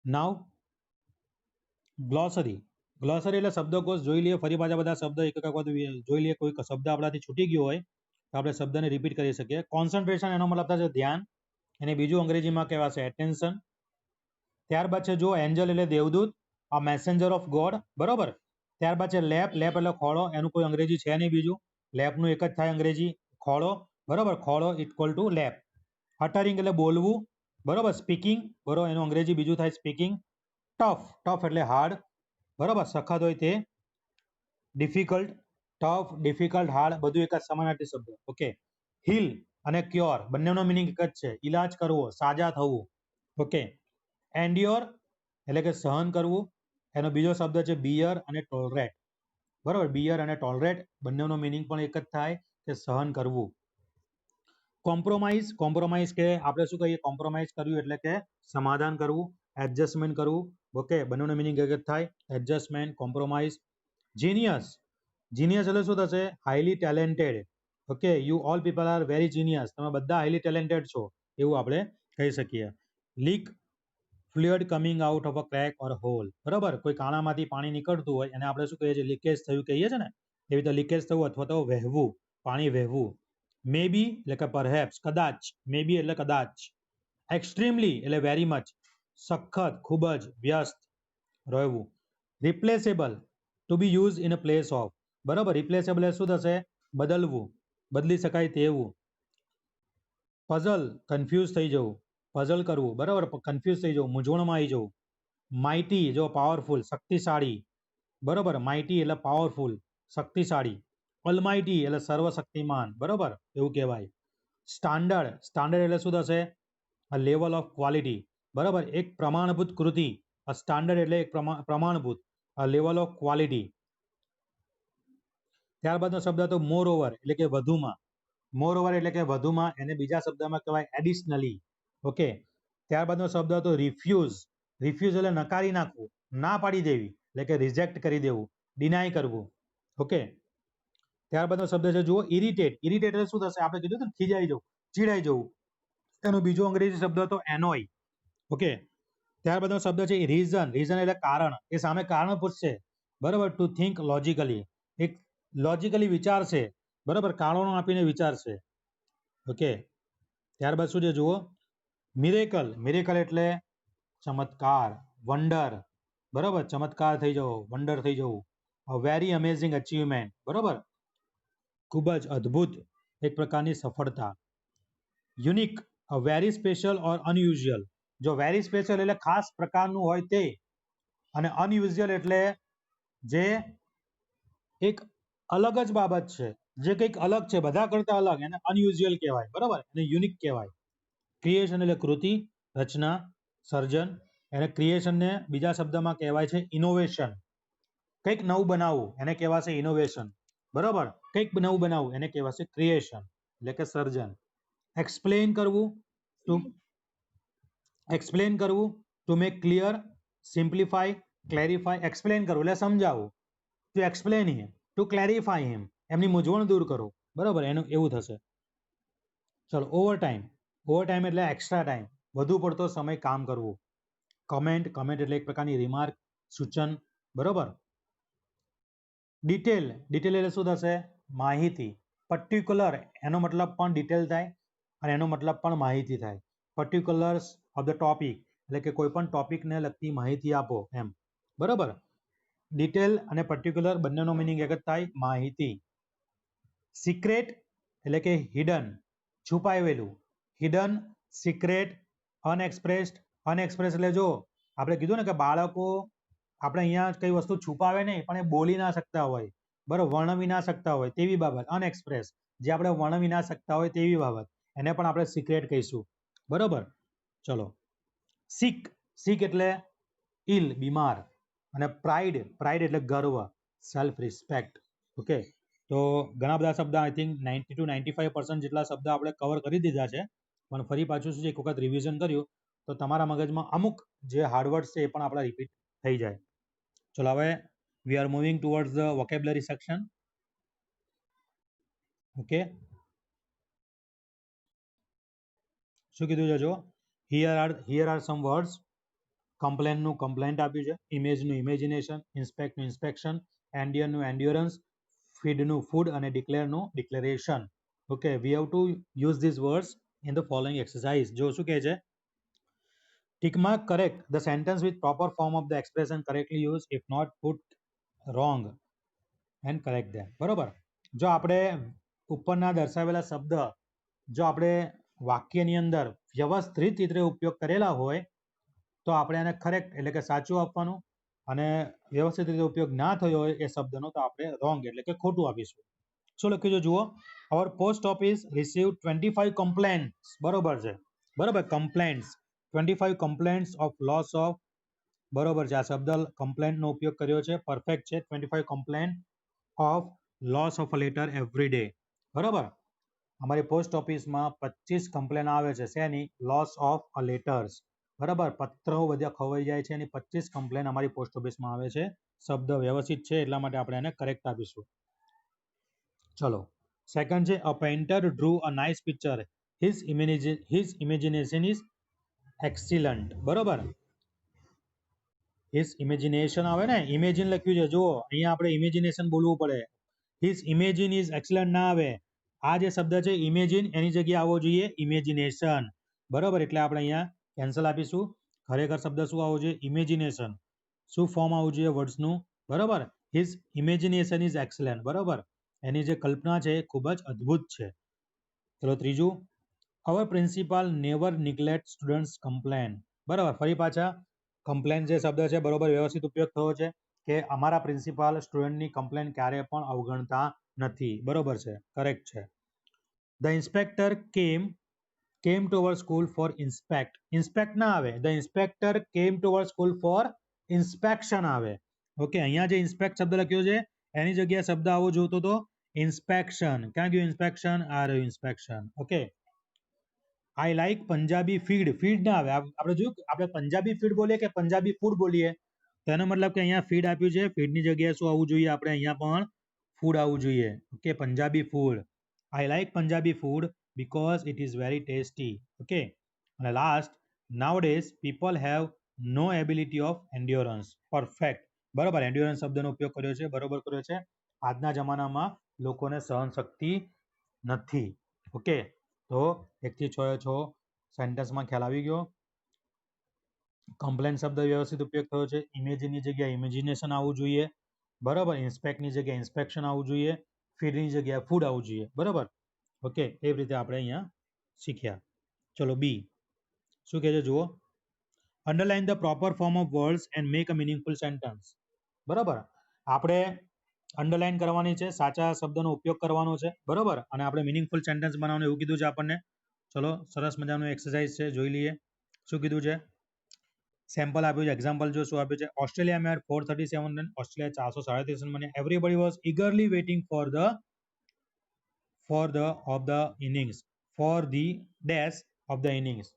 નાવ ગ્લોસરી ગ્લોસરી એટલે શબ્દકોશ જોઈ લઈએ ફરી પાછા બધા શબ્દ એક એક વખત જોઈ લઈએ. કોઈ શબ્દ આપણાથી છૂટી ગયો હોય તો આપણે શબ્દને રિપીટ કરી શકીએ. કોન્સન્ટ્રેશન એનો મતલબ થાય છે ધ્યાન, અને બીજું અંગ્રેજીમાં કહેવાશે એટેન્શન. ત્યારબાદ છે જો એન્જલ એટલે દેવદૂત, આ મેસેન્જર ઓફ ગોડ, બરોબર. ત્યારબાદ છે લેપ, લેપ એટલે ખોળો, એનું કોઈ અંગ્રેજી છે નહીં બીજું, લેપનું એક જ થાય અંગ્રેજી ખોળો, બરોબર. ખોળો ઇક્વલ ટુ લેપ. અટરિંગ એટલે બોલવું, બરોબર. સ્પીકિંગ, બરોબર, એનું અંગ્રેજી બીજું થાય સ્પીકિંગ. ટફ, ટફ એટલે હાર્ડ, બરોબર, સખત હોય તે. ડિફિકલ્ટ, ટફ, ડિફિકલ્ટ, હાર્ડ બધું એક જ સમાનાર્થી શબ્દ. ઓકે. હીલ અને ક્યોર બંનેનો મિનિંગ એક જ છે, ઈલાજ કરવો, સાજા થવું. ઓકે. એન્ડ્યોર એટલે કે સહન કરવું, એનો બીજો શબ્દ છે બિયર અને ટોલરેટ, બરોબર. બિયર અને ટોલરેટ બંનેનો મિનિંગ પણ એક જ થાય કે સહન કરવું. કોમ્પ્રોમાઇઝ, કોમ્પ્રોમાઇઝ કે આપણે શું કહીએ, કોમ્પ્રોમાઇઝ કરવું એટલે કે સમાધાન કરવું, એડજસ્ટમેન્ટ કરવું. ઓકે, બંનેનો મિનિંગ એક જ થાય, એડજસ્ટમેન્ટ, કોમ્પ્રોમાઇઝ. જીનિયસ, જીનિયસ એટલે શું થશે, highly talented. Okay, you all people are very genius, તમે બધા હાઈલી ટેલેન્ટેડ છો એવું આપણે કહી શકીએ. Leak, fluid coming out of a crack or hole, બરાબર. કોઈ કાણામાંથી પાણી નીકળતું હોય એને આપણે શું કહીએ છીએ, લીકેજ થયું કહીએ છીએ ને, એવી રીતે લીકેજ થવું અથવા તો વહેવું, પાણી વહેવું. મે બી એટલે કે પરહેપ્સ, કદાચ, મે બી એટલે કદાચ. એક્સ્ટ્રીમલી એટલે વેરી મચ, સખત, ખૂબ જ, વ્યસ્ત, રહેવું. Replaceable, to be use in a place of, બરાબર. રિપ્લેસેબલ એટલે શું થશે, બદલવું, બદલી શકાય તેવું. પઝલ, કન્ફ્યુઝ થઈ જવું, પઝલ કરવું, બરાબર, કન્ફ્યુઝ થઈ જવું, મૂંઝવણમાં આવી જવું. માઇટી જો પાવરફુલ, શક્તિશાળી, બરાબર. માઇટી એટલે પાવરફુલ, શક્તિશાળી. અલમાઇટી એટલે સર્વશક્તિમાન, બરાબર, એવું કહેવાય. સ્ટાન્ડર્ડ, સ્ટાન્ડર્ડ એટલે શું થશે, a લેવલ ઓફ ક્વોલિટી, બરાબર. એક પ્રમાણભૂત કૃતિ, a સ્ટાન્ડર્ડ એટલે એક પ્રમાણભૂત, a લેવલ ઓફ ક્વોલિટી. ત્યારબાદનો શબ્દ હતો મોર ઓવર એટલે કે વધુમાં, મોર ઓવર એટલે કે વધુમાં, એને બીજા શબ્દમાં કહેવાય એડિશનલી. ઓકે. ત્યારબાદનો શબ્દ હતો રિફ્યુઝ, રિફ્યુઝ એટલે નકારી નાખવું, ના પાડી દેવી, એટલે કે રિજેક્ટ કરી દેવું, ડિનાય કરવું. ઓકે. ત્યારબાદનો શબ્દ છે જુઓ ઇરિટેટ, ઇરિટેટ એટલે શું થશે, આપણે કીધું હતું ખીજાઈ જવું, ચીડાઈ જવું, એનો બીજો અંગ્રેજી શબ્દ હતો એનોય. ઓકે. ત્યારબાદનો શબ્દ છે રીઝન, રીઝન એટલે કારણ, એ સામે કારણ પૂછશે, બરાબર. ટુ થિંક લોજિકલી, એક લોજિકલી વિચારશે, બરાબર, કારણો આપીને વિચારશે. ઓકે. ત્યારબાદ શું છે જુઓ મિરેકલ, મિરેકલ એટલે ચમત્કાર, વંડર, બરાબર, ચમત્કાર થઈ જવો, વંડર થઈ જવું. વેરી અમેઝિંગ અચીવમેન્ટ, બરાબર, ખૂબ જ અદ્ભુત એક પ્રકારની સફળતા. યુનિક, વેરી સ્પેશિયલ ઓર અનયુઝ્યુઅલ, જો વેરી સ્પેશિયલ એટલે ખાસ પ્રકારનું હોય તે, અને અનયુઝ્યુઅલ એટલે જે એક અલગ જ બાબત છે, જે કંઈક અલગ છે, બધા કરતા અલગ, એને અનયુઝ્યુઅલ કહેવાય, બરાબર, એને યુનિક કહેવાય. ક્રિએશન એટલે કૃતિ, રચના, સર્જન. એને ક્રિએશનને બીજા શબ્દમાં કહેવાય છે ઇનોવેશન, કંઈક નવું બનાવવું એને કહેવાશે ઇનોવેશન, બરાબર. કંઈક નવું બનાવવું એને કહેવાશે ક્રિએશન, એટલે કે સર્જન. એક્સપ્લેન કરવું, ટુ એક્સપ્લેન કરવું, to make clear, simplify, clarify. Explain કરવું એટલે સમજાવવું, to explain him, to clarify him, એમની મૂંઝવણ દૂર કરો, બરાબર, એનું એવું થશે. ચલો ઓવર ટાઈમ, ઓવર ટાઈમ એટલે એક્સ્ટ્રા ટાઈમ, વધુ પડતો સમય કામ કરવું. કમેન્ટ, કમેન્ટ એટલે એક પ્રકારની રિમાર્ક, સૂચન, બરાબર. ડિટેલ, ડિટેલ એટલે શું થશે, માહિતી. પર્ટિક્યુલર એનો મતલબ પણ ડિટેલ થાય અને એનો મતલબ પણ માહિતી થાય. પર્ટિક્યુલર્સ ઓફ ધ ટોપિક એટલે કે કોઈ પણ ટોપિકને લગતી માહિતી આપો એમ, બરાબર. ડિટેલ અને પર્ટિક્યુલર બંનેનો મિનિંગ એક જ થાય, માહિતી. સિક્રેટ એટલે કે હિડન, છુપાવેલું, હિડન, સિક્રેટ. અનએક્સપ્રેસ્ડ, અનએક્સપ્રેસ એટલે જો આપણે કીધું ને કે બાળકો આપણે અહીંયા કઈ વસ્તુ છુપાવે નહીં પણ એ બોલી ના શકતા હોય, બરાબર, વર્ણવી ના શકતા હોય તેવી બાબત અનએક્સપ્રેસ, જે આપણે વર્ણવી ના શકતા હોય તેવી બાબત, એને પણ આપણે સિક્રેટ કહીશું, બરાબર. ચલો સિક, સિક એટલે ઇલ, બીમાર. અને પ્રાઇડ, પ્રાઇડ એટલે ગર્વ, સેલ્ફ રિસ્પેક્ટ. ઓકે. તો ઘણા બધા શબ્દ આઈ થિંક 90 to 95% જેટલા શબ્દ આપણે કવર કરી દીધા છે, પણ ફરી પાછું શું છે એક વખત રિવિઝન કર્યું તો તમારા મગજમાં અમુક જે હાર્ડવર્ડ્સ છે એ પણ આપણા રિપીટ થઈ જાય. ચલો હવે we are moving towards the vocabulary section. Okay. શું કીધું છે જો હિયર આર સમ વર્ડ્સ. કમ્પ્લેનનું કમ્પ્લેન્ટ આપ્યું છે, ઇમેજનું ઇમેજિનેશન, ઇન્સ્પેક્ટનું ઇન્સ્પેક્શન, એન્ડિયરનું એન્ડ્યોરન્સ, ફીડનું ફૂડ અને ડિક્લેરનું declaration. Okay, we have to use this words in the following exercise. જો શું કહે છે, tick mark correct the sentence with proper form of the expression correctly use, if not put wrong and correct ધેમ. બરોબર. જો આપણે ઉપરના દર્શાવેલા શબ્દ જો આપણે વાક્યની અંદર વ્યવસ્થિત રીતે ઉપયોગ કરેલા હોય તો આપણે એને કરેક્ટ એટલે કે સાચું આપવાનું, અને વ્યવસ્થિત રીતે ઉપયોગ ના થયો હોય એ શબ્દનો તો આપણે રોંગ એટલે કે ખોટું આપીશું. શું લખ્યું છે જુઓ, અવર પોસ્ટ ઓફિસ રિસીવ 25 કમ્પ્લેન્ટ્સ. બરોબર છે, બરોબર, complaints 25 complaints of loss of. બરોબર છે, આ શબ્દ કમ્પ્લેન્ટનો ઉપયોગ કર્યો છે, પરફેક્ટ છે. 25 complaint of loss of a letter every day. બરોબર, અમારી પોસ્ટ ઓફિસમાં 25 કમ્પ્લેન આવે છે શેની, લોસ ઓફ અ લેટર્સ. બરાબર, પત્રો બધા ખોવાઈ જાય છે એની 25 કમ્પ્લેન અમારી પોસ્ટ ઓફિસમાં આવે છે. શબ્દ વ્યવસ્થિત છે એટલા માટે આપણે એને કરેક્ટ આપીશું. ચલો, સેકન્ડ છે, a painter drew a nice picture, his imagination is excellent. બરોબર, હિઝ ઇમેજિનેશન આવે ને, ઇમેજિન લખ્યું છે, જુઓ અહીંયા આપણે ઇમેજિનેશન બોલવું પડે. હિઝ ઇમેજિન ઇઝ એક્સલન્ટ ના આવે. આ જે શબ્દ છે ઇમેજિન એની જગ્યાએ આવવો જોઈએ ઇમેજિનેશન. બરોબર, એટલે આપણે અહીંયા કેન્સલ આપીશું. ખરેખર શબ્દ શું આવવો જોઈએ, ઇમેજિનેશન. શું ફોર્મ આવવું જોઈએ વર્ડ્સનું, બરોબર, હિઝ ઇમેજિનેશન ઇઝ એક્સલન્ટ. બરોબર, એની જે કલ્પના છે એ ખૂબ જ અદ્ભુત છે. ચલો ત્રીજું, our principal never neglect students complain. બરાબર, ફરી પાછા કમ્પ્લેન જે શબ્દ છે બરોબર વ્યવસ્થિત ઉપયોગ થયો છે કે અમારા પ્રિન્સિપાલ સ્ટુડન્ટની કમ્પ્લેન ક્યારે પણ અવગણતા નથી. બરોબર છે, કરેક્ટ છે. The inspector came to our school four inspect. Inspect ના આવે, the inspector came to our school four inspection આવે. ઓકે, અહીંયા જે ઇન્સ્પેક્ટ શબ્દ લખ્યો છે એની જગ્યાએ શબ્દ આવો જોતો તો ઇન્સ્પેક્શન. ક્યાં ગયું ઇન્સ્પેક્શન, આ રહ્યું ઇન્સ્પેક્શન. ઓકે, આઈ લાઈક પંજાબી ફીડ. ફીડ ના આવે, આપણે જોયું આપણે પંજાબી ફીડ બોલીએ કે પંજાબી ફૂડ બોલીએ, તો એનો મતલબ કે અહીંયા ફીડ આપ્યું છે, ફીડની જગ્યાએ શું આવવું જોઈએ, આપણે અહીંયા પણ ફૂડ આવવું જોઈએ. Okay, Punjabi food. I like Punjabi food because it is very tasty. Okay, અને last, nowadays people have no ability of endurance. Perfect. બરોબર, એન્ડ્યોરન્સ શબ્દનો ઉપયોગ કર્યો છે, બરોબર કર્યો છે. આજના જમાનામાં લોકોને સહનશક્તિ નથી. ઓકે, તો 1 થી 6 સેન્ટેન્સમાં ખ્યાલ આવી ગયો. કમ્પ્લેન શબ્દ વ્યવસ્થિત ઉપયોગ થયો છે, ઇમેજની જગ્યાએ ઇમેજિનેશન આવવું જોઈએ. બરાબર, ઇન્સ્પેક્ટની જગ્યાએ ઇન્સ્પેક્શન આવવું જોઈએ, ફીડની જગ્યાએ ફૂડ આવવું જોઈએ. બરાબર, ઓકે, એ રીતે આપણે અહીંયા શીખ્યા. ચલો બી શું કહે છે જુઓ, underline the proper form of words and make a meaningful sentence. બરાબર, આપણે અંડરલાઇન કરવાની છે, સાચા શબ્દનો ઉપયોગ કરવાનો છે. બરાબર, અને આપણે મિનિંગફુલ સેન્ટેન્સ બનાવવાનું એવું કીધું છે આપણને. ચલો, સરસ મજાનું એક્સરસાઇઝ છે, જોઈ લઈએ શું કીધું છે. સેમ્પલ આપ્યું છે, એક્ઝામ્પલ જો શું આપ્યું છે, Australia made 437 run, Australia 437 run બન્યા. Everybody was eagerly waiting for the of the innings for the dash of the innings.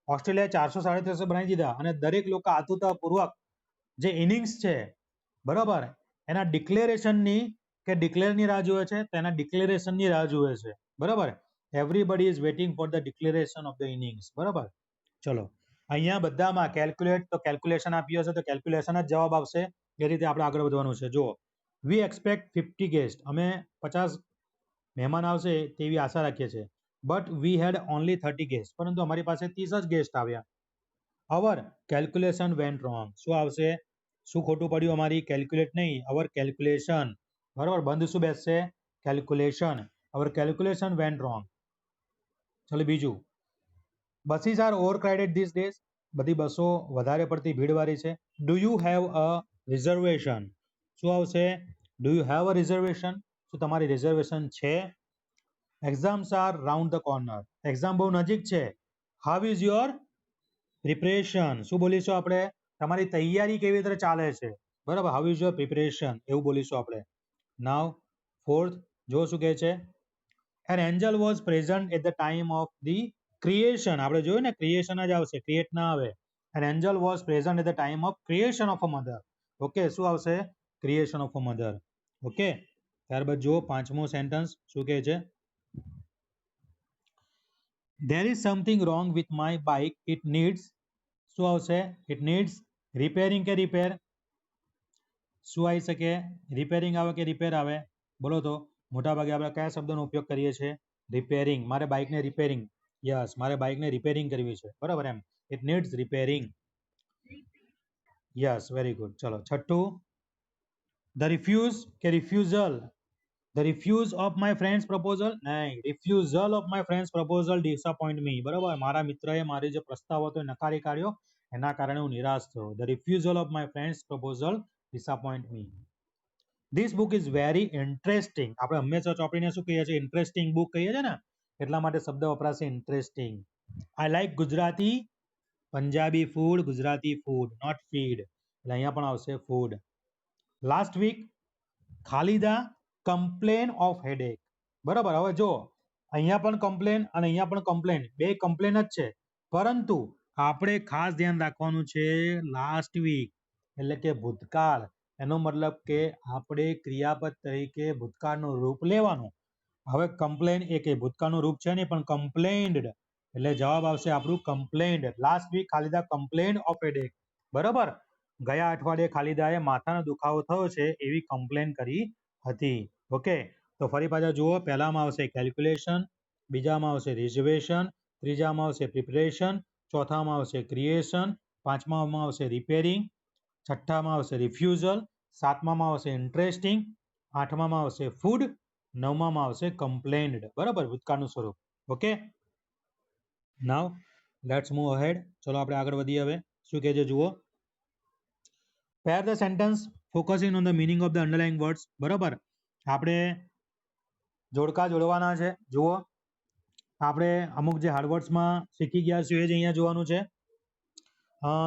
Australia 437 બનાવી દીધા અને દરેક લોકો આતુરતાપૂર્વક જે ઇનિંગ્સ છે બરાબર એના ડિક્લેરેશનની કે ડિક્લેરની રાહ જુએ છે, તેના ડિક્લેરેશનની રાહ જુએ છે. બરાબર, everybody is waiting for the declaration of the innings. બરાબર, ચલો અહીંયા બધામાં કેલ્ક્યુલેટ તો કેલ્ક્યુલેશન આપ્યું હશે તો કેલ્ક્યુલેશન જ જવાબ આવશે. એ રીતે આપણે આગળ વધવાનું છે. જુઓ, વી એક્સપેક્ટ 50 ગેસ્ટ. અમે 50 મહેમાન આવશે તેવી આશા રાખીએ છીએ. But we had only 30 guest. પરંતુ અમારી પાસે 30 જ ગેસ્ટ આવ્યા. Our calculation went wrong. શું આવશે, શું ખોટું પડ્યું, અમારી કેલ્ક્યુલેટ નહીં, અવર કેલ્ક્યુલેશન. બરાબર, બંધ શું બેસશે, calculation. Our calculation went wrong. ચલો બીજું, buses are over crowded these days. બધી બસો વધારે પડતી ભીડવાળી છે. Do you have a reservation. શું આવશે, do you have a reservation. શું તમારી રિઝર્વેશન છે. Exams are round the corner. Exam બહુ નજીક છે. How is your preparation. શું બોલીશું આપણે, તમારી તૈયારી કેવી રીતે ચાલે છે. બરાબર, હાઉ ઇઝ યોર પ્રિપરેશન એવું બોલીશું આપણે. નાવ ફોર્થ, જો શું કહે છે, an angel was present at the time of the creation. આપણે જોયું ને ક્રિએશન જ આવશે, ક્રિએટ ના આવે. An angel was present at the time of creation of a mother. Okay, શું આવશે, creation of a mother. Okay, ત્યારબાદ જુઓ પાંચમું સેન્ટેન્સ શું કહે છે, there is something wrong with my bike, it needs શું આવશે? ઇટ નીડ્સ રિપેરિંગ કે રિપેર? શું આવી શકે? રિપેરિંગ આવે કે રિપેર આવે? બોલો તો. મોટાભાગે આપણે કયા શબ્દનો ઉપયોગ કરીએ છીએ? રિપેરિંગ. મારે બાઇકને રિપેરિંગ, યસ, મારે બાઇકને રિપેરિંગ કરવી છે, બરાબર એમ. It needs repairing. Yes, very good. ચલો છઠ્ઠું, ધ રિફ્યુઝ કે refusal? The refuse of my friends proposal? નહીં, refusal of my friends proposal disappoint me. બરાબર, મારા મિત્રએ મારી જે પ્રસ્તાવ હતો એ નકારી કાઢ્યો, એના કારણે હું નિરાશ થયો. The refusal of my friends proposal disappoint me. This book is very interesting. આપણે હંમેશા ચોપડીને શું કહીએ છીએ? ઇન્ટરેસ્ટિંગ બુક કહીએ છીએ ને, એટલા માટે શબ્દ વપરાશે interesting. I like Gujarati, Punjabi food, Gujarati food, not feed, એટલે અહીંયા પણ આવશે food. Last week Khalida complain of headache. બરાબર, હવે જો અહીંયા પણ કમ્પ્લેન અને અહીંયા પણ કમ્પ્લેન, બે કમ્પ્લેન જ છે, પરંતુ આપણે ખાસ ધ્યાન રાખવાનું છે લાસ્ટ વીક એટલે કે ભૂતકાળ. એનો મતલબ કે આપણે ક્રિયાપદ તરીકે ભૂતકાળનું રૂપ લેવાનું. હવે કમ્પ્લેન એ કે ભૂતકાળનું રૂપ છે નહીં, પણ કમ્પ્લેન્ડ, એટલે જવાબ આવશે આપણું complained. Last week Khalida complain of headache. બરાબર, ગયા અઠવાડિયે ખાલિદાએ માથાનો દુખાવો થયો છે એવી કમ્પ્લેન કરી હતી. ઓકે, તો ફરી પાછા જુઓ. પહેલામાં આવશે કેલ્ક્યુલેશન, બીજામાં આવશે રિઝર્વેશન, ત્રીજામાં આવશે પ્રિપરેશન, ચોથામાં આવશે ક્રિએશન, પાંચમામાં આવશે રિપેરિંગ, છઠ્ઠામાં આવશે રિફ્યુઝલ, સાતમામાં આવશે ઇન્ટરેસ્ટિંગ, આઠમામાં આવશે ફૂડ, નવમામાં આવશે કમ્પ્લેન્ડ. બરાબર, ભૂતકાળનું સ્વરૂપ. Okay, now let's move ahead. ચલો આપણે આગળ વધીએ. હવે શું કહે છે જુઓ. Pair the sentence focusing on the meaning of the underlying words. બરાબર, આપણે જોડકા જોડવાના છે. જુઓ, આપણે અમુક જે હાર્ડવર્ડ્સમાં શીખી ગયા છીએ એ જ અહીંયા જોવાનું છે.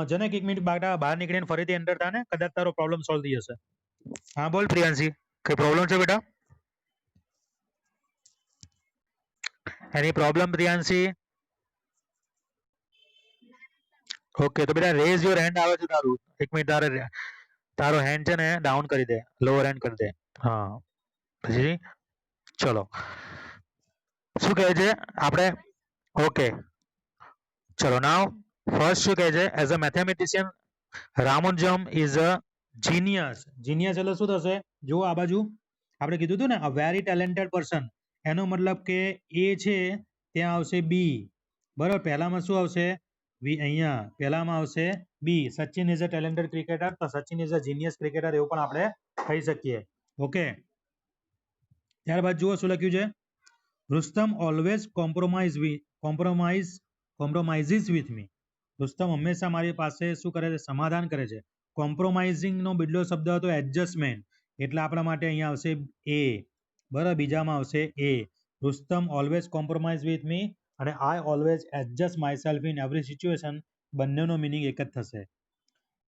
જનક એક મિનિટ બહાર નીકળીને ફરીથી એન્ટર થાય ને, કદાચ તારો પ્રોબ્લેમ સોલ્વ થઈ જશે. હા બોલ પ્રિયાંશી, કઈ પ્રોબ્લેમ છે બેટા? એની પ્રોબ્લેમ પ્રિયાંશી? ઓકે, તો બેટા રેઝ યોર હેન્ડ આવે છે તારું. એક મિનિટ, તારો હેન્ડ છે ને ડાઉન કરી દે, લોઅર હેન્ડ કરી દે. હા, પછી ચલો શું કહે છે આપણે? ઓકે, ચલો નાવ ફર્સ્ટ શું કહે છે? As a mathematician Ramanujan is a genius. Genius એટલે શું થશે? જુઓ આ બાજુ આપણે કીધું હતું ને, અ વેરી ટેલેન્ટેડ પર્સન. એનો મતલબ કે એ છે ત્યાં આવશે બી. બરાબર, પહેલામાં શું આવશે? અહીંયા પહેલામાં આવશે B. Sachin is a talented cricketer, તો Sachin is a genius cricketer એવું પણ આપણે કહી શકીએ. ઓકે, ત્યારબાદ જુઓ શું લખ્યું છે. Rustam always compromises with me. Rustam હંમેશા મારી પાસે શું કરે છે? સમાધાન કરે છે. કોમ્પ્રોમાઇઝિંગનો બીજો શબ્દ હતો એડજસ્ટમેન્ટ, એટલે આપણા માટે અહીંયા આવશે એ. બરાબર, બીજામાં આવશે A. Rustam always compromise with me અને I always adjust myself in every situation, બંનેનો મિનિંગ એક જ થશે.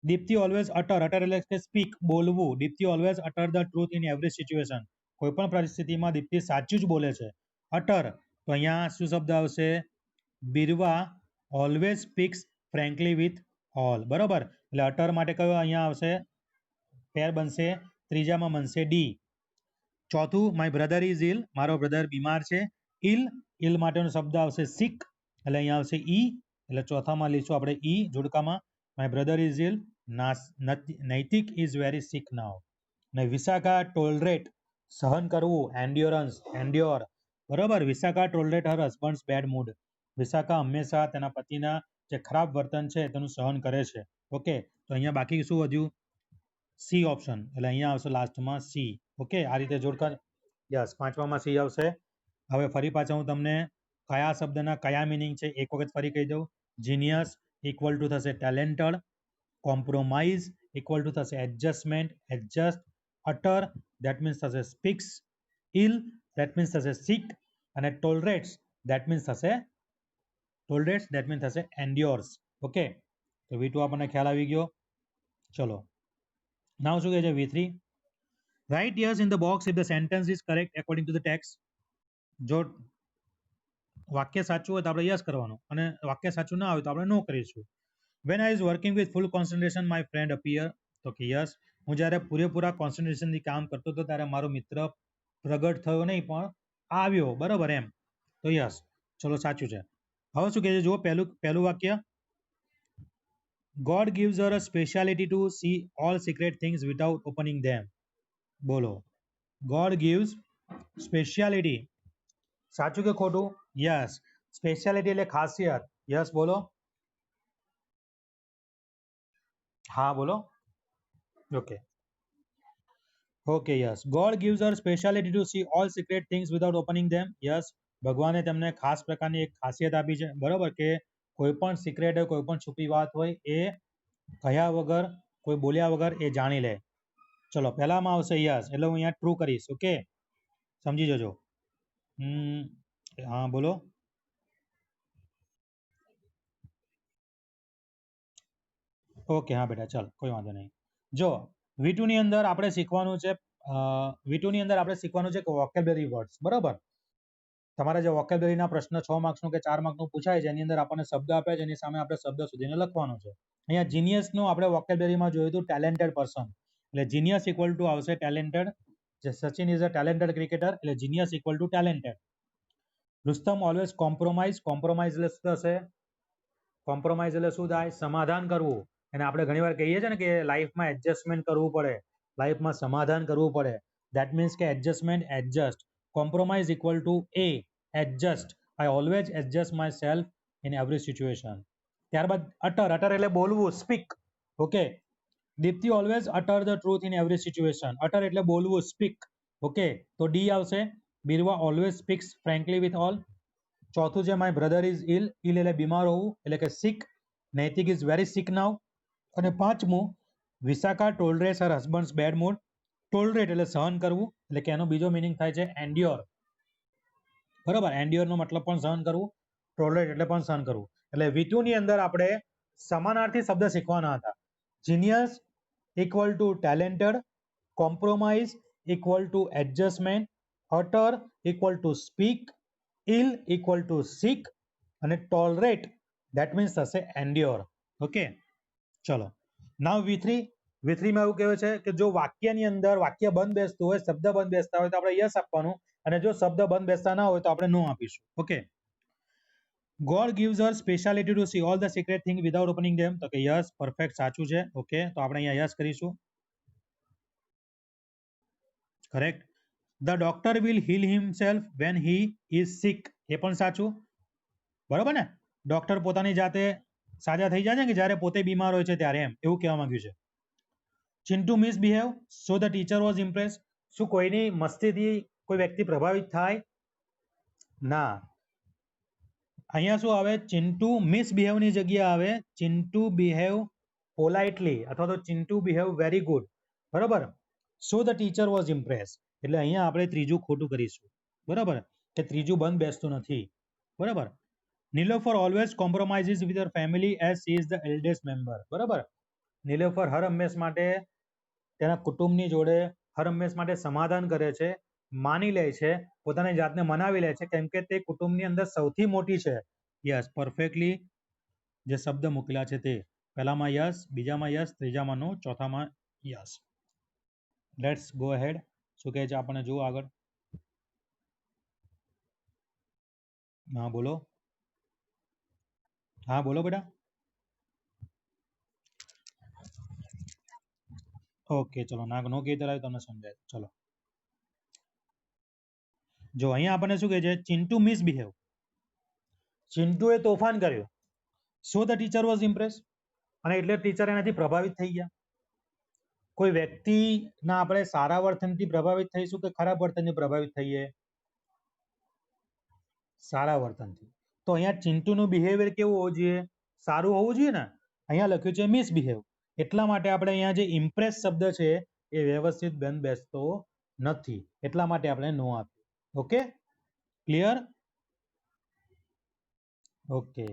દીપ્તિ ઓલવેઝ અટર એટલે કે સ્પીક, બોલવું. Dipti always utter the truth in every situation. કોઈ પણ પરિસ્થિતિમાં દીપ્તિ સાચું જ બોલે છે. અટર, તો અહીંયા શું શબ્દ આવશે? Birva always speaks frankly with all. બરાબર, એટલે અટર માટે કયો અહીંયા આવશે? પેર બનશે. ત્રીજામાં બનશે ડી. ચોથું, માય બ્રધર ઇઝ ઇલ, મારો બ્રધર બીમાર છે. ઇલ માટેનો શબ્દ આવશે સિક, એટલે અહીંયા આવશે ઈ, એટલે ચોથામાં લઈશું આપણે ઈ જોડકામાં. માય બ્રધર ઇઝ ઇલ, નૈતિક ઇઝ વેરી સિક નાવ. ને વિશાખા ટોલરેટ, સહન કરવું, એન્ડ્યોરન્સ, એન્ડ્યોર. બરાબર, વિશાખા ટોલરેટ હર હસબન્ડ્સ બેડ મૂડ. વિશાખા હંમેશા તેના પતિના જે ખરાબ વર્તન છે તેનું સહન કરે છે. ઓકે, તો અહીંયા બાકી શું વધ્યું? સી ઓપ્શન, એટલે અહીંયા આવશે લાસ્ટમાં સી. ઓકે, આ રીતે જોડકા. યસ, પાંચમામાં સી આવશે. હવે ફરી પાછા હું તમને કયા શબ્દના કયા મિનિંગ છે એક વખત ફરી કહી દઉં. જીનિયસ ઇક્વલ ટુ થશે ટેલેન્ટેડ, કોમ્પ્રોમાઇઝ ઇક્વલ ટુ થશે adjustment, adjust, utter that means થશે સ્પીક્સ, ઇલ દેટ મીન્સ થશે સિક, અને ટોલરેટ્સ દેટ મીન્સ થશે એન્ડ્યોર્સ. ઓકે, તો V2 આપણને ખ્યાલ આવી ગયો. ચલો નાવ શું કહે છે? V3, right yes in the box if the sentence is correct according to the text. જો વાક્ય સાચું હોય તો આપણે યસ કરવાનું, અને વાક્ય સાચું ના હોય તો આપણે નો કરીશું. When I is working with full concentration my friend appear, તો કે યસ. હું જ્યારે પૂરેપૂરા કોન્સન્ટ્રેશનથી કામ કરતો હતો ત્યારે મારો મિત્ર પ્રગટ થયો નહીં પણ આવ્યો. બરાબર એમ, તો યસ. ચલો સાચું છે. હવે શું કહે છે જુઓ, પહેલું વાક્ય, God gives her a speciality to see all secret things without opening them. બોલો. God gives speciality. સાચું કે ખોટું? યસ. સ્પેશિયાલિટી એટલે ખાસિયત. યસ બોલો. હા બોલો. Okay. Okay yes. God gives her speciality to see all secret things without opening them. Yes. ભગવાને તેમને ખાસ પ્રકારની એક ખાસિયત આપી છે. બરોબર કે કોઈ પણ સિક્રેટ હોય, કોઈ પણ છુપી વાત હોય એ કહ્યા વગર, કોઈ બોલ્યા વગર એ જાણી લે. ચલો પહેલામાં આવશે યસ, એટલે હું અહીંયા ટ્રુ કરીશ. ઓકે, સમજી જજો. હા બોલો. ઓકે હા બેટા, ચાલ કોઈ વાંધો નહીં. જો V2 ની અંદર આપણે શીખવાનું છે, V2 ની અંદર આપણે શીખવાનું છે કે વોકેબ્યુલરી વર્ડ્સ. બરાબર. તમારા જે વોકેબ્યુલરીના પ્રશ્ન 6 માર્ક્સનું કે 4 માર્ક્સનું પૂછાય છે, એની અંદર આપણને શબ્દ આપે છે, એની સામે આપણે શબ્દ શોધીને લખવાનું છે. અહીંયા જીનિયસનું આપણે વોકેબ્યુલરીમાં જોયું હતું ટેલેન્ટેડ પર્સન, એટલે જીનિયસ ઇક્વલ ટુ આવશે ટેલેન્ટેડ. જે Sachin is a talented cricketer, એટલે genius equal to talented. Rustam always compromise. Compromise એટલે શું થશે? કોમ્પ્રોમાઇઝ એટલે શું થાય? સમાધાન કરવું. અને આપણે ઘણીવાર કહીએ છીએ ને કે લાઈફમાં એડજસ્ટમેન્ટ કરવું પડે, લાઈફમાં સમાધાન કરવું પડે. દેટ મીન્સ કે adjustment, adjust. Compromise equal to એ, adjust. I always adjust myself in every situation. ત્યારબાદ અટર. અટર એટલે બોલવું, speak. Okay. Deepti always utter the truth in every situation. Utter એટલે બોલવું, સ્પીક. ઓકે, તો ડી આવશે. Birva always speaks frankly with all. ચોથું છે my brother is ill. Ill એટલે બીમાર હોવું, એટલે કે સિક. નૈતિક ઇઝ વેરી સિક નાઉ. અને પાંચમું, વિશાખા ટોલરેટ્સ હર હસબન્ડ્સ બેડ મૂડ. ટોલરેટ એટલે સહન કરવું, એટલે કે એનો બીજો મિનિંગ થાય છે એન્ડ્યોર. બરાબર, એન્ડ્યોર નો મતલબ પણ સહન કરવું, ટોલરેટ એટલે પણ સહન કરવું. એટલે V2 ની અંદર આપણે સમાનાર્થી શબ્દ શીખવાના હતા. Genius equal to talented, compromise equal to adjustment, utter equal to speak, ill equal to sick, અને ટોલરેટ દેટ મીન્સ થશે એન્ડ્યોર. ઓકે, ચલો. નાવ V3 માં એવું કહેવાય છે કે જો વાક્યની અંદર વાક્ય બંધ બેસતું હોય, શબ્દ બંધ બેસતા હોય તો આપણે યસ આપવાનું, અને જો શબ્દ બંધ બેસતા ના હોય તો આપણે નો આપીશું. Okay. God gives her speciality to see all the secret things without opening them. તો કે યસ, પરફેક્ટ, સાચું છે. ઓકે, તો આપણે અહીંયા યસ કરીશું. Correct. The doctor will heal himself when he is sick. એ પણ સાચું. બરોબર ને? ડોક્ટર પોતાની જાતે સાજા થઈ જાય છે કે જ્યારે પોતે બીમાર હોય છે ત્યારે, એમ એવું કહેવા માંગ્યું છે. Chintu misbehave so the teacher was Impress. શું કોઈની મસ્તીથી કોઈ વ્યક્તિ પ્રભાવિત થાય? ના. અહીંયા શું આવે? ચિન્ટુ મિસબિહેવની જગ્યાએ આવે ચિન્ટુ બિહેવ પોલાઇટલી, અથવા તો ચિન્ટુ બિહેવ વેરી ગુડ. બરાબર. સો ધ ટીચર વોઝ ઇમ્પ્રેસ, એટલે અહીંયા આપણે ત્રીજું ખોટું કરીશું. બરાબર, કે ત્રીજું બંધ બેસતું નથી. બરાબર. Nilofar always compromises with her family as she is the eldest member. બરાબર. નીલોફર હર હંમેશ માટે તેના કુટુંબની જોડે હર હંમેશ માટે સમાધાન કરે છે, માની લે છે, પોતાની જાતને મનાવી લે છે, કેમ કે તે કુટુંબની અંદર સૌથી મોટી છે. યસ, પરફેક્ટલી જે શબ્દ મૂકેલા છે તે. પહેલામાં યસ, બીજામાં યસ, ત્રીજામાં નો, ચોથામાં યસ. Let's go ahead. શું કહે છે આપણને જુઓ આગળ. હા બોલો. હા બોલો બેટા. ઓકે ચલો, ના નો કહી તરાય તમને સમજાય. ચલો જો અહીંયા આપણને શું કહે છે? ચિન્ટુ મિસબિહેવ. ચિન્ટુએ તોફાન કર્યું. સો ધ ટીચર વોઝ ઇમ્પ્રેસ, અને એટલે ટીચર એનાથી પ્રભાવિત થઈ ગયા. કોઈ વ્યક્તિના આપણે સારા વર્તનથી પ્રભાવિત થઈશું કે ખરાબ વર્તનથી પ્રભાવિત થઈએ? સારા વર્તનથી. તો અહીંયા ચિન્ટુનું બિહેવિયર કેવું હોવું જોઈએ? સારું હોવું જોઈએ ને. અહીંયા લખ્યું છે મિસબિહેવ, એટલા માટે આપણે અહીંયા જે ઇમ્પ્રેસ શબ્દ છે એ વ્યવસ્થિત બંધ બેસતો નથી, એટલા માટે આપણે નો આપ્યું. Okay, clear? ઓકે.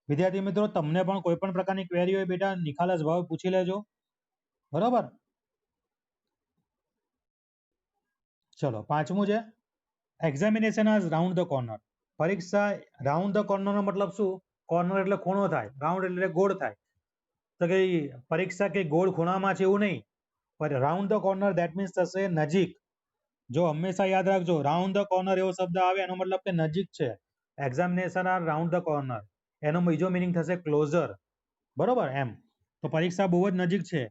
વિદ્યાર્થી મિત્રો, તમને પણ કોઈ પણ પ્રકારની ક્વેરી હોય બેટા, નિખાલસ ભાવ પૂછી લેજો. બરાબર. ચલો, પાંચમું છે એક્ઝામિનેશન આઝ રાઉન્ડ ધ કોર્નર. પરીક્ષા રાઉન્ડ ધ કોર્નરનો મતલબ શું? કોર્નર એટલે ખૂણો થાય, રાઉન્ડ એટલે ગોળ થાય. તો કે પરીક્ષા કે ગોળ ખૂણામાં છે એવું નહીં, પણ round the corner that means થશે નજીક. જો હંમેશા યાદ રાખજો, રાઉન્ડ ધ કોર્નર એવો શબ્દ આવે એનો મતલબ કે નજીક છે. Examination are round the corner, એનો બીજો મિનિંગ થશે ક્લોઝર. બરોબર એમ. તો પરીક્ષા બહુ જ નજીક છે.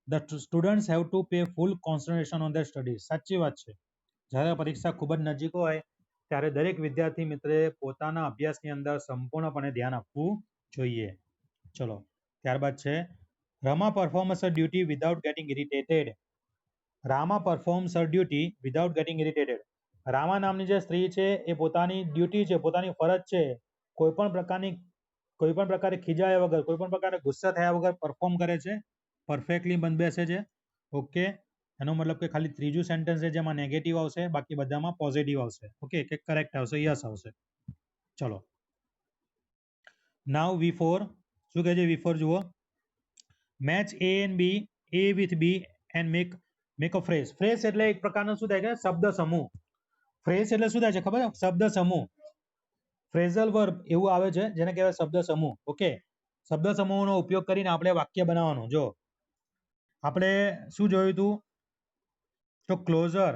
The students have to pay full concentration on there studies. સાચી વાત છે. જ્યારે પરીક્ષા ખૂબ જ નજીક હોય ત્યારે દરેક વિદ્યાર્થી મિત્રે પોતાના અભ્યાસની અંદર સંપૂર્ણપણે ધ્યાન આપવું જોઈએ. ચલો ત્યારબાદ છે Rama performance duty without getting irritated. Rama performs her duty without getting irritated. Rama નામની જે સ્ત્રી છે એ પોતાની ડ્યુટી છે, પોતાની ફરજ છે, કોઈ પણ પ્રકારે ખીજાયા વગર, કોઈ પણ પ્રકારે ગુસ્સા થયા વગર પરફોર્મ કરે છે, પરફેક્ટલી બંધ બેસે છે. ઓકે, એનો મતલબ કે ખાલી ત્રીજું સેન્ટેન્સ છે જેમાં નેગેટિવ આવશે, બાકી બધામાં પોઝિટિવ આવશે. ઓકે, કે કરેક્ટ આવશે, યસ આવશે. ચલો નાવ V4 શું કહે છે? V4 જુઓ. Match A and B, A with B and make a phrase. Phrase એટલે એક પ્રકારનો શું થાય છે? શબ્દ સમૂહ. ફ્રેઝ એટલે શું થાય છે ખબર છે? શબ્દ સમૂહ. ફ્રેઝલ વર્બ એવું આવે છે જેને કહેવાય શબ્દ સમૂહ. ઓકે, શબ્દ સમૂહનો ઉપયોગ કરીને આપણે વાક્ય બનાવવાનું. જો આપણે શું જોયું હતું? તો ક્લોઝર.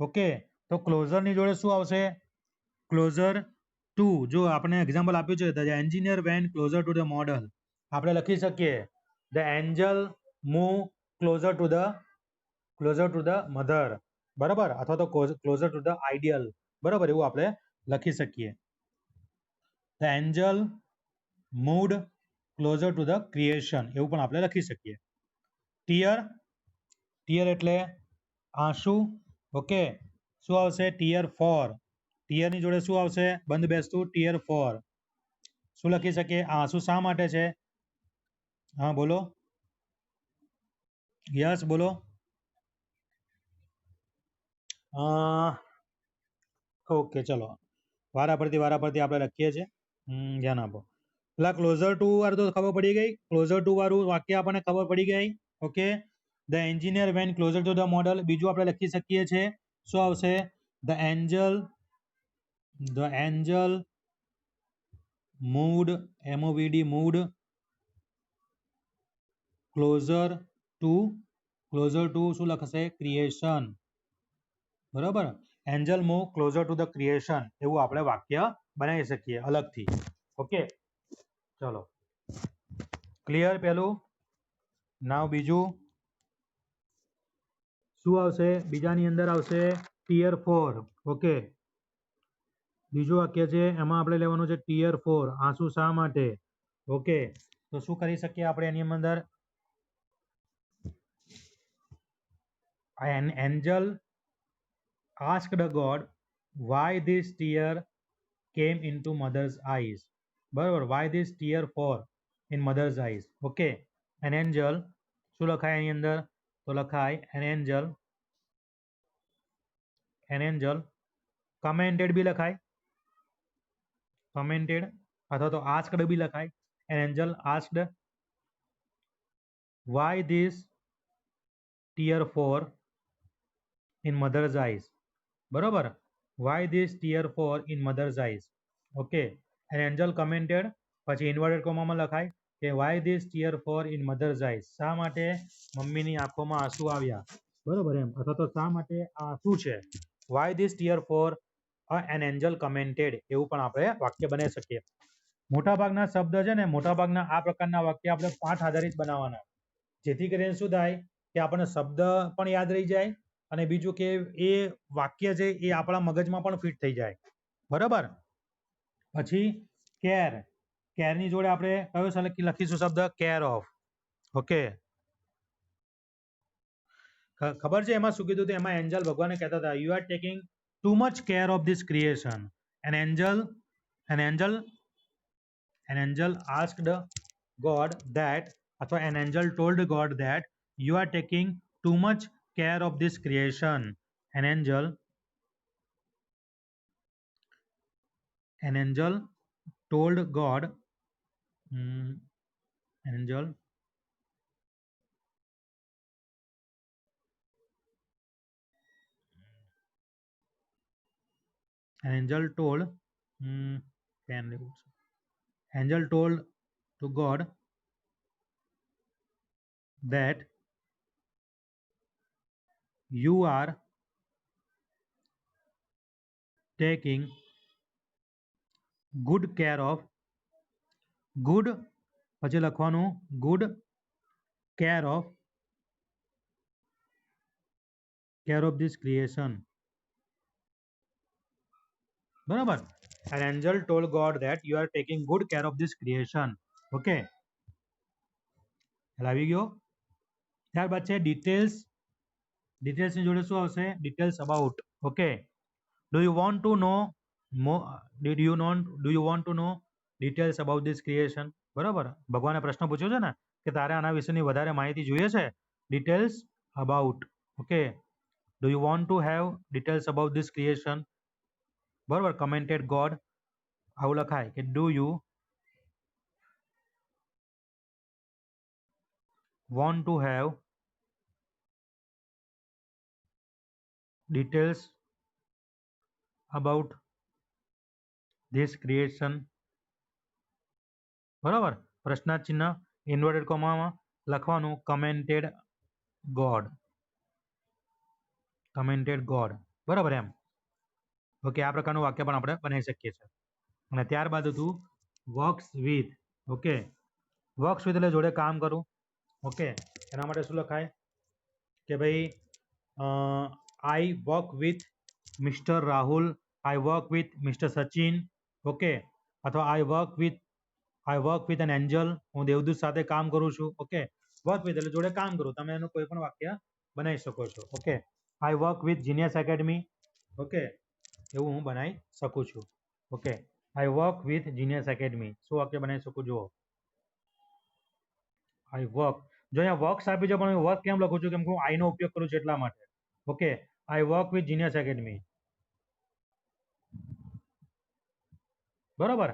ઓકે, તો ક્લોઝરની જોડે શું આવશે? Closer to. જો આપણે એક્ઝામ્પલ આપ્યું છે the engineer went closer to the model. આપણે લખી શકીએ the angel move closer to the mother. બરાબર, અથવા તો ક્લોઝર ટુ ધ આઈડિયલ. બરાબર, એવું આપણે લખી શકીએ. The angel mood closer to the creation, એવું પણ આપણે લખી શકીએ. ટીયર. ટીયર એટલે આંસુ. ઓકે, શું આવશે? Tear four. ટીયરની જોડે શું આવશે? બંધ બેસતું ટીયર ફોર. શું લખી શકીએ? આંસુ શા માટે છે? હા બોલો, યસ બોલો. ઓકે ચલો, વારા પરથી આપણે લખીએ છીએ. ધ્યાન આપો. પેલા ક્લોઝર ટુ વાળું તો ખબર પડી ગઈ. ક્લોઝર ટુ વાળું વાક્ય આપણને ખબર પડી ગઈ. Okay, the engineer went closer to the model. બીજું આપણે લખી શકીએ છીએ, શું આવશે? The angel moved, MOVD moved closer to શું લખશે? ક્રિએશન. બરોબર, angel move closer to the creation, એવું આપણે વાક્ય બનાવી શકીએ અલગથી. ઓકે ચલો, ક્લિયર પેલું. નાવ બીજું શું આવશે? બીજાની અંદર આવશે ટીયર ફોર. ઓકે, બીજું વાક્ય છે એમાં આપણે લેવાનું છે ટીયર ફોર, આંસુ શા માટે? ઓકે, તો શું કરી શકીએ આપણે એની અંદર? An angel asked God why this tear came into mother's eyes. બરાબર, why this tear for in mother's eyes. Okay, an angel શું લખાય એની અંદર? તો લખાય an angel commented બી લખાય, commented, અથવા તો asked બી લખાય. an angel asked why this tear for in mother's eyes. બરોબર, why this tear for in mother's eyes. Okay, an angel commented, પછી ઇન્વર્ટેડ કોમામાં લખાય કે why this tear for in mother's eyes. શા માટે મમ્મીની આંખોમાં આંસુ આવ્યા? બરોબર એમ, અથવા તો શા માટે આ આંસુ છે? why this tear for an angel commented, એવું પણ આપણે વાક્ય બનાવી શકીએ. મોટાભાગના શબ્દ છે ને, મોટાભાગના આ પ્રકારના વાક્ય આપણે પાઠ આધારિત બનાવવાના, જેથી કરીને શું થાય કે આપણને શબ્દ પણ યાદ રહી જાય અને બીજું કે એ વાક્ય છે એ આપણા મગજમાં પણ ફિટ થઈ જાય. બરાબર, પછી કેર. કેરની જોડે આપણે કયો લખીશું શબ્દ? Care of. ઓકે, ખબર છે એમાં શું કીધું હતું? એમાં એન્જલ ભગવાને કહેતા હતા you are taking too much care of this creation. An angel asked God that, અથવા an angel told God that you are taking too much care of this creation. An angel told God, an angel told angel told to God that you are taking good પછી લખવાનું good care of this creation. બરાબર. An angel told God that you are taking good care of this creation. Okay, આવી ગયો. ત્યારબાદ છે details. ડિટેલ્સની જોડે શું આવશે? Details about. Okay, do you want to know do you want to know details about this creation. બરાબર, ભગવાને પ્રશ્ન પૂછ્યો છે ને કે તારે આના વિશેની વધારે માહિતી જોઈએ છે? Details about. Okay, do you want to have details about this creation. બરાબર, કમેન્ટેડ ગોડ આવું લખાય કે do you want to have details about this creation. બરાબર, પ્રશ્નાર્થ ચિહ્ન ઇન્વર્ટેડ કોમામાં લખવાનું કમેન્ટેડ ગોડ. Commented God. બરાબર એમ. ઓકે, આ પ્રકારનું વાક્ય પણ આપણે બનાવી શકીએ છીએ. અને ત્યારબાદ હતું works with. Okay, works with એટલે જોડે કામ કરું. ઓકે, એના માટે શું લખાય કે ભાઈ I work with mister Rahul, I work with mister Sachin. Okay, અથવા I work with an angel, હું દેવદૂત સાથે કામ કરું છું. ઓકે, વર્ક વિથ એટલે જોડે કામ કરું. તમે એનું કોઈ પણ વાક્ય બનાવી શકો છો. Okay, I work with genius academy. Okay, એવું હું બનાવી શકું છું. Okay, I work with genius academy. શું વાક્ય બનાવી શકું? જુઓ, આઈ વર્ક. જો અહીંયા વર્ક્સ આપી છે પણ હું વર્ક કેમ લખું છું? કેમ કે હું આઈ નો ઉપયોગ કરું છું એટલા માટે. Okay, I work with genius academy. બરોબર.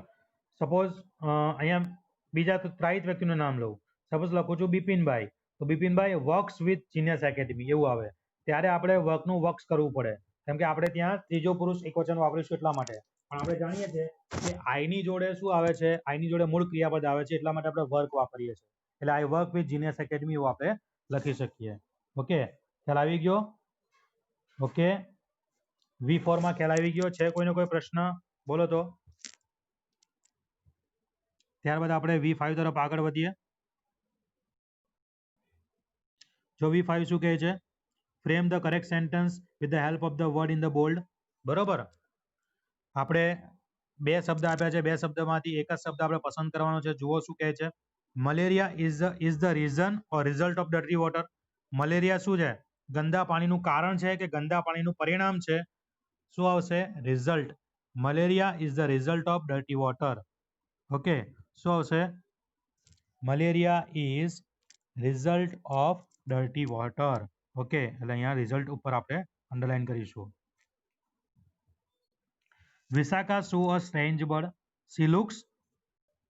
સપોઝ અહીંયા બીજા ત્રાહિત વ્યક્તિનું નામ લઉં. સપોઝ લખું છું બિપિનભાઈ, તો બિપિનભાઈ વર્ક્સ વિથ જીનિયસ એકેડમી એવું આવે. ત્યારે આપણે વર્કનું વર્ક્સ કરવું પડે, કેમ કે આપણે ત્યાં ત્રીજો પુરુષ એકવચન વાપરીશું એટલા માટે. પણ આપણે જાણીએ છીએ કે આઈની જોડે શું આવે છે? આઈની જોડે મૂળ ક્રિયાપદ આવે છે, એટલા માટે આપણે વર્ક વાપરીએ છીએ. એટલે આઈ વર્ક વિથ જીનિયસ એકેડમી એવું આપણે લખી શકીએ. ઓકે, ખ્યાલ આવી ગયો? ઓકે, V4 માં ખ્યાલ આવી ગયો છે? કોઈનો કોઈ પ્રશ્ન બોલો તો. ત્યારબાદ આપણે V5 તરફ આગળ વધીએ. જો V5 શું કહે છે? Frame the correct sentence with the help of the word in the bold. બરોબર, આપણે બે શબ્દ આપ્યા છે, બે શબ્દમાંથી એક જ શબ્દ આપણે પસંદ કરવાનો છે. જુઓ શું કહે છે? Malaria is the reason or result of dirty water. Malaria શું છે? ગંદા પાણીનું કારણ છે કે ગંદા પાણીનું પરિણામ છે? શું આવશે? Result. Malaria is the result of dirty water. Okay, શું આવશે? Malaria is result of dirty water. Okay, એટલે અહીંયા રિઝલ્ટ ઉપર આપણે અંડરલાઈન કરીશું. Vishakha saw a strange bird. She looks.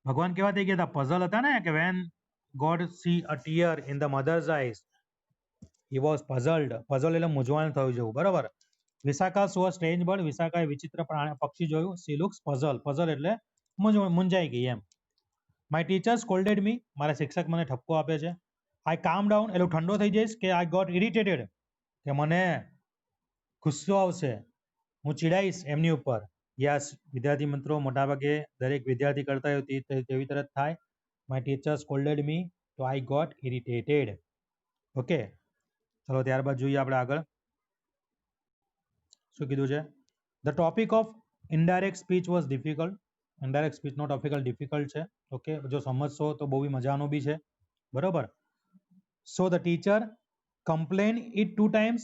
ભગવાન કેવા થઈ ગયા હતા? પઝલ હતા ને કે when God see a tear in the mother's eyes he was puzzled. Puzzle એટલે મૂંઝવણ થયું જેવું. બરાબર. Vishakha saw a strange bird. વિશાખાએ વિચિત્ર પક્ષી જોયું. C looks puzzle. પઝલ એટલે મૂંઝાઈ ગઈ એમ. માય ટીચર સ્કોલ્ડેડ મી. મારા શિક્ષક મને ઠપકો આપે છે. આઈ કામ ડાઉન એટલે ઠંડો થઈ જઈશ કે આઈ ગોટ ઇરિટેટેડ કે મને ગુસ્સો આવશે, હું ચીડાઈશ એમની ઉપર. યસ, વિદ્યાર્થી મિત્રો મોટાભાગે દરેક વિદ્યાર્થી કરતા હોય તેવી તરત થાય. માય ટીચર સ્કોલ્ડેડ મી તો આઈ ગોટ ઇરિટેટેડ. ઓકે, ચલો ત્યારબાદ જોઈએ આપણે આગળ શું કીધું છે. The topic of indirect speech was difficult. Indirect સ્પીચનો ટોપિક ડિફિકલ્ટ છે. ઓકે, જો સમજશો તો બહુ મજાનો બી છે. બરોબર. So the teacher complain it 2 times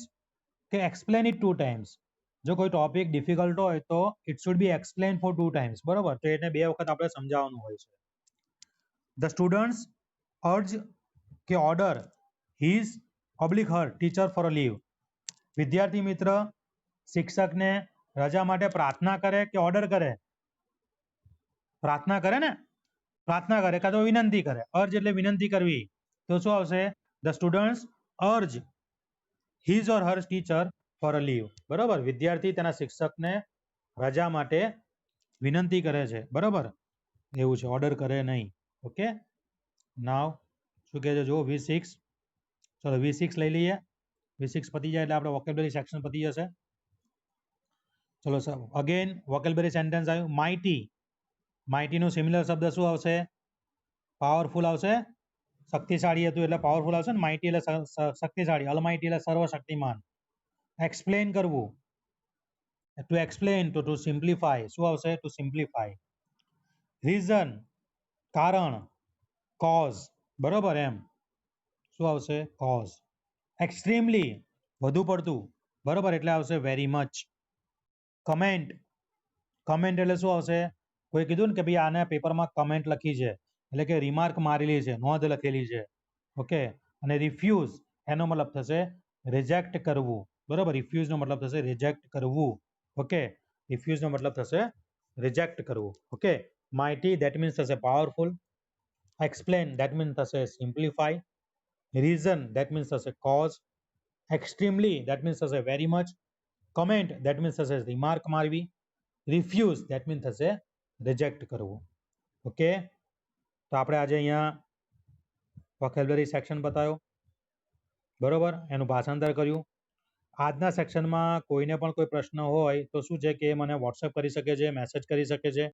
કે એક્સપ્લેન ઇટ 2 times. જો કોઈ ટોપિક ડિફિકલ્ટ હોય તો it should be explain for 2 times. બરોબર, તો એને 2 વખત આપણે સમજાવવાનું હોય છે. ધ સ્ટુડન્ટ્સ અર્જ કે order his oblique her teacher for a leave. વિદ્યાર્થી મિત્ર શિક્ષકને રજા માટે પ્રાર્થના કરે કે ઓર્ડર કરે? પ્રાર્થના કરે ને. પ્રાર્થના કરે કાં તો વિનંતી કરે. અર્જ એટલે વિનંતી કરવી. તો શું આવશે? The students urge his or her teacher for a leave. બરોબર, વિદ્યાર્થી તેના શિક્ષકને રજા માટે વિનંતી કરે છે. બરોબર, એવું છે, ઓર્ડર કરે નહીં. ઓકે, નાવ શું કહે છે? જો V6. ચલો V6 લઈ લઈએ. V6 પતી જાય એટલે આપણે વોકેબ્યુલરી સેક્શન પતી જશે. ચલો અગેન વોકેબ્યુલરી સેન્ટેન્સ આવ્યું. માઇટી. માઇટીનું સિમિલર શબ્દ શું આવશે? પાવરફુલ આવશે, શક્તિશાળી હતું એટલે પાવરફુલ આવશે ને, માઇટી એટલે શક્તિશાળી, અલમાઇટી એટલે સર્વશક્તિમાન. એક્સપ્લેન કરવું, ટુ એક્સપ્લેન, ટુ સિમ્પ્લિફાય, શું આવશે? To simplify. રીઝન, કારણ, કોઝ, બરોબર એમ, શું આવશે? કોઝ. એક્સ્ટ્રીમલી, વધુ પડતું, બરોબર એટલે આવશે વેરી મચ. કમેન્ટ, કમેન્ટ એટલે શું આવશે? કોઈ કીધું ને કે ભાઈ આને પેપરમાં કમેન્ટ લખી છે એટલે કે રિમાર્ક મારેલી છે, નોંધ લખેલી છે. ઓકે. અને રિફ્યુઝ એનો મતલબ થશે રિજેક્ટ કરવું, બરોબર. રિફ્યુઝનો મતલબ થશે રિજેક્ટ કરવું. ઓકે. રિફ્યુઝનો મતલબ થશે રિજેક્ટ કરવું. ઓકે. માઇટી ધેટ મીન્સ થશે પાવરફુલ. એક્સપ્લેન ધેટ મીન્સ થશે સિમ્પ્લિફાય. રીઝન ધેટ મીન્સ થશે કોઝ. એક્સ્ટ્રીમલી ધેટ મીન્સ થશે very much. Comment that means થશે રિમાર્ક મારવી. રિફ્યુઝ ધેટ મીન્સ થશે રિજેક્ટ કરવું. ઓકે. તો આપણે આજે અહીંયા વોકેબ્યુલરી સેક્શન બતાવ્યો, બરોબર, એનું ભાષાંતર કર્યું. આજના સેક્શનમાં કોઈને પણ કોઈ પ્રશ્ન હોય તો શું છે કે મને વોટ્સએપ કરી શકે છે, મેસેજ કરી શકે છે.